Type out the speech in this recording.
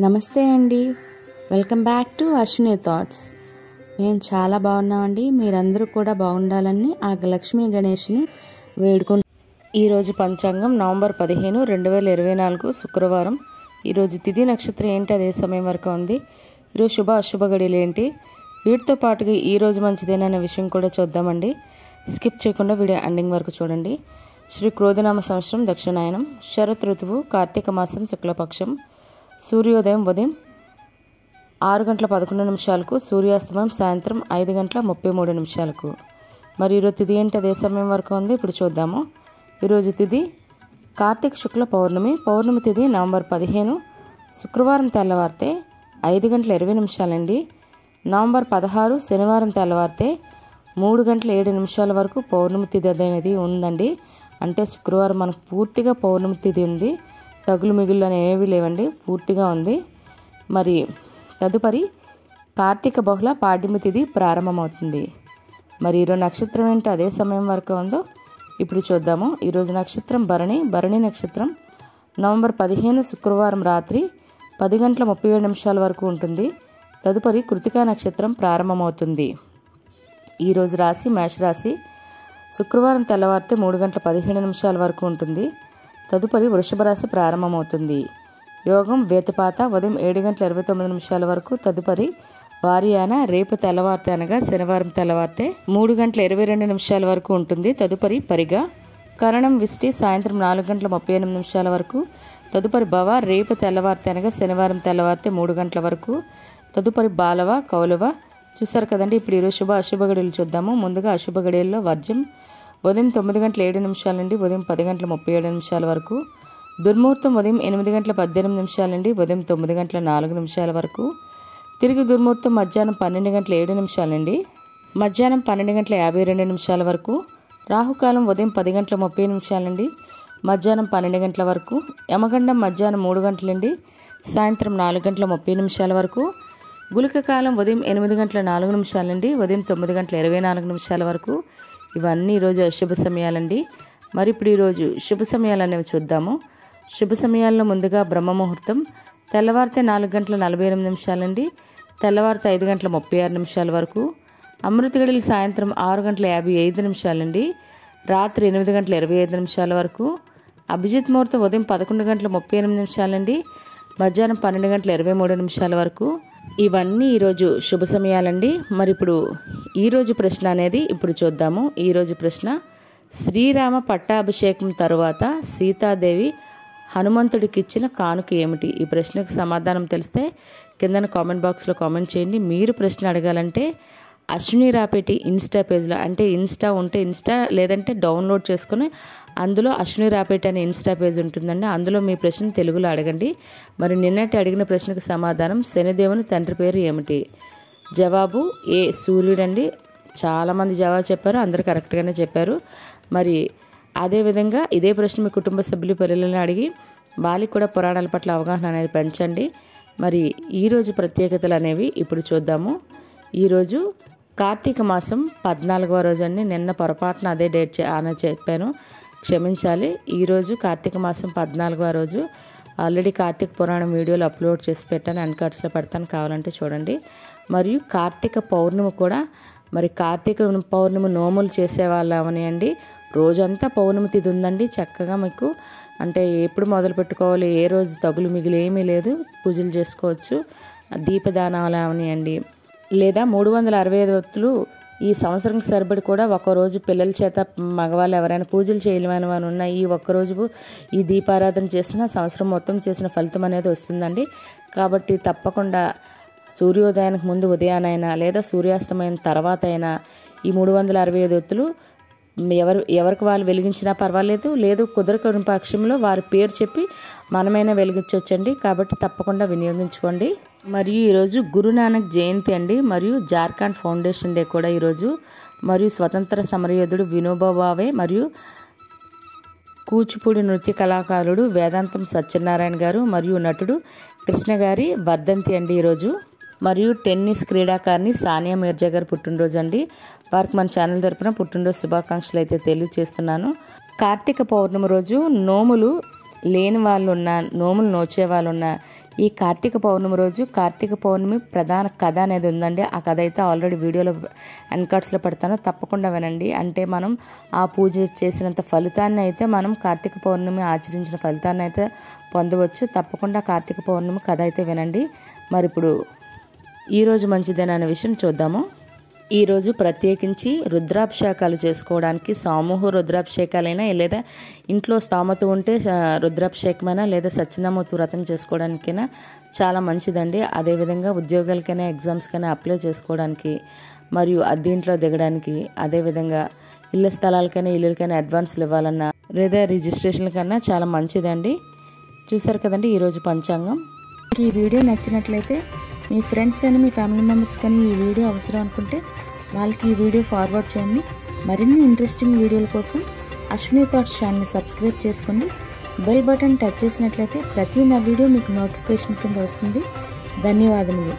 నమస్తే అండి. Welcome back to Ashwini thoughts. మేము చాలా బాగున్నామండి. మీరందరూ కూడా బాగుండాలని ఆ లక్ష్మీ గణేష్ని వేడుకుంటాం. ఈరోజు పంచాంగం నవంబర్ 15, 2024 శుక్రవారం. ఈరోజు తిథి నక్షత్రం ఏంటి, అదే సమయం వరకు ఉంది. ఈరోజు శుభ అశుభ గడియలు ఏంటి, వీటితో పాటుగా ఈరోజు మంచిదేననే విషయం కూడా చూద్దామండి. స్కిప్ చేయకుండా వీడియో ఎండింగ్ వరకు చూడండి. శ్రీ క్రోధనామ సంవత్సరం దక్షిణాయనం, శరత్ ఋతువు, కార్తీక మాసం, శుక్లపక్షం. సూర్యోదయం ఉదయం 6:11 సూర్యాస్తమయం సాయంత్రం 5:33. మరి ఈరోజు తిథి ఏంటి, అదే సమయం వరకు ఉంది. ఇప్పుడు చూద్దాము. ఈరోజు తిథి కార్తీక శుక్ల పౌర్ణమి. పౌర్ణమి తిథి నవంబర్ 15, శుక్రవారం తెల్లవారితే 5:20 నవంబర్ 16 శనివారం తెల్లవారితే 3:07 వరకు పౌర్ణమి తిథి అనేది ఉందండి. అంటే శుక్రవారం మనకు పూర్తిగా పౌర్ణమి తిథి ఉంది. తగులు మిగులు అనేవి లేవండి, పూర్తిగా ఉంది. మరి తదుపరి కార్తీక బహుళ పాడ్యమి తిథి ప్రారంభమవుతుంది. మరి ఈరోజు నక్షత్రం ఏంటి, అదే సమయం వరకు ఉందో ఇప్పుడు చూద్దాము. ఈరోజు నక్షత్రం భరణి. భరణి నక్షత్రం నవంబర్ 15 శుక్రవారం రాత్రి 10:37 వరకు ఉంటుంది. తదుపరి కృతికా నక్షత్రం ప్రారంభమవుతుంది. ఈరోజు రాశి మేషరాశి. శుక్రవారం తెల్లవారితే 3:17 వరకు ఉంటుంది. తదుపరి వృషభ రాశి ప్రారంభమవుతుంది. యోగం వేతపాత ఉదయం 7:29 వరకు. తదుపరి వారియాన రేపు తెల్లవారితే అనగా శనివారం తెల్లవారితే 3:22 వరకు ఉంటుంది. తదుపరి పరిగ. కరణం విష్టి సాయంత్రం 4:38 వరకు. తదుపరి భవ రేపు తెల్లవారితే అనగా శనివారం తెల్లవారితే 3 గంటల వరకు. తదుపరి బాలవ కౌలవ. చూసారు కదండి. ఇప్పుడు ఈరోజు శుభ అశుభ గడియలు చూద్దాము. ముందుగా అశుభ గడియల్లో వర్జం ఉదయం 9:07 నుండి ఉదయం 10:37 వరకు. దుర్ముహూర్తం ఉదయం 8:18 నుండి ఉదయం 9:04 వరకు. తిరిగి దుర్ముహూర్తం మధ్యాహ్నం 12:07 నుండి మధ్యాహ్నం 12:52 వరకు. రాహుకాలం ఉదయం 10:30 నుండి మధ్యాహ్నం 12 గంటల వరకు. యమగండం మధ్యాహ్నం 3 గంటల నుండి సాయంత్రం 4:30 వరకు. గుళిక కాలం ఉదయం 8:04 నుండి ఉదయం 9:24 వరకు. ఇవన్నీ ఈరోజు అశుభ సమయాలండి. మరి ఇప్పుడు ఈరోజు శుభ సమయాలు అనేవి చూద్దాము. శుభ సమయాల్లో ముందుగా బ్రహ్మ ముహూర్తం తెల్లవారితే 4:48 నుండి తెల్లవారితే 5:36 వరకు. అమృత గడియలు సాయంత్రం 6:55 నుండి రాత్రి 8:25 వరకు. అభిజిత్ ముహూర్తం ఉదయం 11:38 నుండి మధ్యాహ్నం 12:23 వరకు. ఇవన్నీ ఈరోజు శుభ సమయాలండి. మరి ఇప్పుడు ఈరోజు ప్రశ్న అనేది ఇప్పుడు చూద్దాము. ఈరోజు ప్రశ్న: శ్రీరామ పట్టాభిషేకం తరువాత సీతాదేవి హనుమంతుడికి ఇచ్చిన కానుక ఏమిటి? ఈ ప్రశ్నకు సమాధానం తెలిస్తే కింద కామెంట్ బాక్స్లో కామెంట్ చేయండి. మీరు ప్రశ్న అడగాలంటే అశ్విని రాపేటి ఇన్స్టా పేజ్లో, అంటే ఇన్స్టా ఉంటే ఇన్స్టా, లేదంటే డౌన్లోడ్ చేసుకుని అందులో అశ్విని రాపేటి అనే ఇన్స్టా పేజ్ ఉంటుందండి. అందులో మీ ప్రశ్న తెలుగులో అడగండి. మరి నిన్నటి అడిగిన ప్రశ్నకు సమాధానం: శనిదేవుని తండ్రి పేరు ఏమిటి? జవాబు ఏ సూర్యుడండి. చాలామంది జవాబు చెప్పారు, అందరూ కరెక్ట్గానే చెప్పారు. మరి అదేవిధంగా ఇదే ప్రశ్న మీ కుటుంబ సభ్యులు పిల్లలను అడిగి వాళ్ళకి కూడా పురాణాల పట్ల అవగాహన అనేది పెంచండి. మరి ఈరోజు ప్రత్యేకతలు అనేవి ఇప్పుడు చూద్దాము. ఈరోజు కార్తీక మాసం 14వ రోజు అండి. నిన్న పొరపాటున అదే డేట్ అని చెప్పాను, క్షమించాలి. ఈరోజు కార్తీక మాసం 14వ రోజు. ఆల్రెడీ కార్తీక పురాణం వీడియోలు అప్లోడ్ చేసి పెట్టాను, ఎండ్ కార్డ్స్లో పెడతాను, కావాలంటే చూడండి. మరియు కార్తీక పౌర్ణమి కూడా. మరి కార్తీక పౌర్ణమి నోములు చేసేవాళ్ళు అవనియండి, రోజంతా పౌర్ణమి తిథి ఉందండి. చక్కగా మీకు అంటే ఎప్పుడు మొదలు పెట్టుకోవాలి, ఏ రోజు తగులు మిగులు ఏమీ లేదు, పూజలు చేసుకోవచ్చు. దీపదానాలు అవనియండి, లేదా 365 ఒత్తులు ఈ సంవత్సరానికి సరిపడి కూడా ఒక్కరోజు పిల్లల చేత మగవాళ్ళు ఎవరైనా పూజలు చేయలేమని వారు ఉన్న ఈ ఒక్కరోజు ఈ దీపారాధన చేసిన సంవత్సరం మొత్తం చేసిన ఫలితం అనేది వస్తుందండి. కాబట్టి తప్పకుండా సూర్యోదయానికి ముందు ఉదయానైనా లేదా సూర్యాస్తమయం తర్వాత అయినా ఈ 365 ఒత్తులు ఎవరికి వాళ్ళు వెలిగించినా పర్వాలేదు, లేదు కుదరని పక్షంలో వారి పేరు చెప్పి మనమైనా వెలిగించవచ్చండి. కాబట్టి తప్పకుండా వినియోగించుకోండి. మరియు ఈరోజు గురునానక్ జయంతి అండి. మరియు జార్ఖండ్ ఫౌండేషన్ డే కూడా ఈరోజు. మరియు స్వతంత్ర సమరయోధుడు వినోబా భావే మరియు కూచిపూడి నృత్య కళాకారుడు వేదాంతం సత్యనారాయణ గారు మరియు నటుడు కృష్ణ గారి వర్ధంతి అండి ఈరోజు. మరియు టెన్నిస్ క్రీడాకారిణి సానియా మీర్జా గారు పుట్టినరోజు అండి. వారికి మన ఛానల్ తరపున పుట్టినరోజు శుభాకాంక్షలు అయితే తెలియజేస్తున్నాను. కార్తీక పౌర్ణమి రోజు నోములు లేని వాళ్ళు ఉన్నా, నోములు నోచే వాళ్ళు ఉన్నా ఈ కార్తీక పౌర్ణమి రోజు కార్తీక పౌర్ణమి ప్రధాన కథ అనేది ఉందండి. ఆ కథ అయితే ఆల్రెడీ వీడియోలో ఎన్కార్డ్స్లో పెడతాను, తప్పకుండా వినండి. అంటే మనం ఆ పూజ చేసినంత ఫలితాన్ని అయితే మనం కార్తీక పౌర్ణమి ఆచరించిన ఫలితాన్ని అయితే పొందవచ్చు. తప్పకుండా కార్తీక పౌర్ణమి కథ అయితే వినండి. మరి ఇప్పుడు ఈరోజు మంచిదేనా అనే విషయం చూద్దాము. ఈరోజు ప్రత్యేకించి రుద్రాభిషేకాలు చేసుకోవడానికి సమూహ రుద్రాభిషేకాలైనా లేదా ఇంట్లో స్తోమత ఉంటే రుద్రాభిషేకమైనా లేదా సత్యనామూర్తి వ్రతం చేసుకోవడానికైనా చాలా మంచిదండి. అదేవిధంగా ఉద్యోగాలకైనా ఎగ్జామ్స్కైనా అప్లై చేసుకోవడానికి మరియు అద్దెంట్లో దిగడానికి, అదేవిధంగా ఇళ్ళ స్థలాలకైనా ఇళ్ళకైనా అడ్వాన్స్లు ఇవ్వాలన్నా లేదా రిజిస్ట్రేషన్లకైనా చాలా మంచిదండి. చూసారు కదండి ఈరోజు పంచాంగం. ఈ వీడియో నచ్చినట్లయితే మీ ఫ్రెండ్స్ అని మీ ఫ్యామిలీ మెంబర్స్ కానీ ఈ వీడియో అవసరం అనుకుంటే వాళ్ళకి ఈ వీడియో ఫార్వర్డ్ చేయండి. మరిన్ని ఇంట్రెస్టింగ్ వీడియోల కోసం అశ్విని థాట్స్ ఛానల్ని సబ్స్క్రైబ్ చేసుకోండి. బెల్ బటన్ టచ్ చేసినట్లయితే ప్రతి నా వీడియో మీకు నోటిఫికేషన్ కింద వస్తుంది. ధన్యవాదములు.